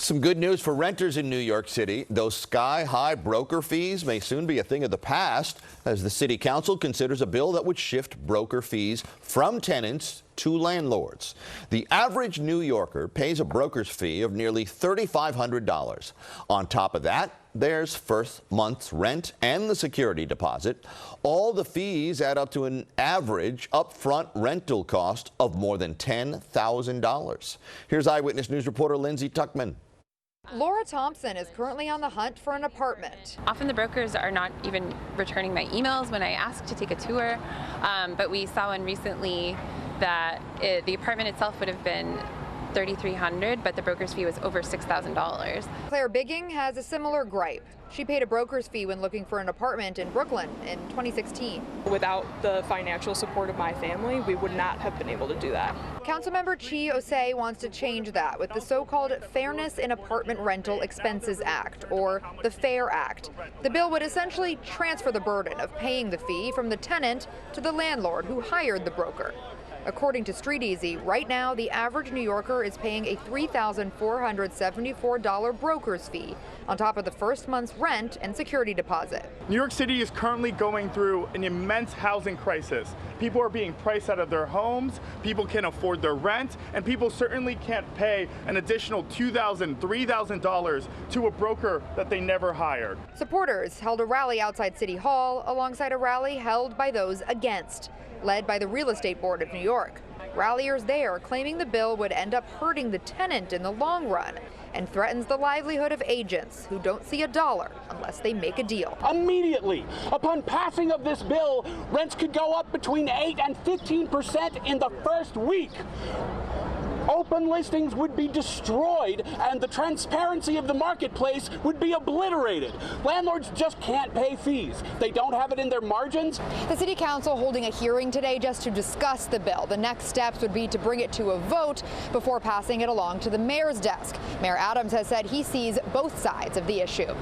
Some good news for renters in New York City. Those sky-high broker fees may soon be a thing of the past as the City Council considers a bill that would shift broker fees from tenants to landlords. The average New Yorker pays a broker's fee of nearly $3,500. On top of that, there's first month's rent and the security deposit. All the fees add up to an average upfront rental cost of more than $10,000. Here's Eyewitness News reporter Lindsay Tuchman. Laura Thompson is currently on the hunt for an apartment. Often the brokers are not even returning my emails when I ask to take a tour, but we saw one recently that the apartment itself would have been $3,300, but the broker's fee was over $6,000. Claire Bigging has a similar gripe. She paid a broker's fee when looking for an apartment in Brooklyn in 2016. Without the financial support of my family, we would not have been able to do that. Councilmember Chi Osei wants to change that with the so-called Fairness in Apartment Rental Expenses Act, or the FAIR Act. The bill would essentially transfer the burden of paying the fee from the tenant to the landlord who hired the broker. According to StreetEasy, right now the average New Yorker is paying a $3,474 broker's fee on top of the first month's rent and security deposit. New York City is currently going through an immense housing crisis. People are being priced out of their homes, people can't afford their rent, and people certainly can't pay an additional $2,000, $3,000 to a broker that they never hired. Supporters held a rally outside City Hall alongside a rally held by those against, led by the Real Estate Board of New York. Ralliers there claiming the bill would end up hurting the tenant in the long run and threatens the livelihood of agents who don't see a dollar unless they make a deal. Immediately upon passing of this bill, rents could go up between 8 and 15% in the first week. Open listings would be destroyed and the transparency of the marketplace would be obliterated. Landlords just can't pay fees. They don't have it in their margins. The City Council holding a hearing today just to discuss the bill. The next steps would be to bring it to a vote before passing it along to the mayor's desk. Mayor Adams has said he sees both sides of the issue.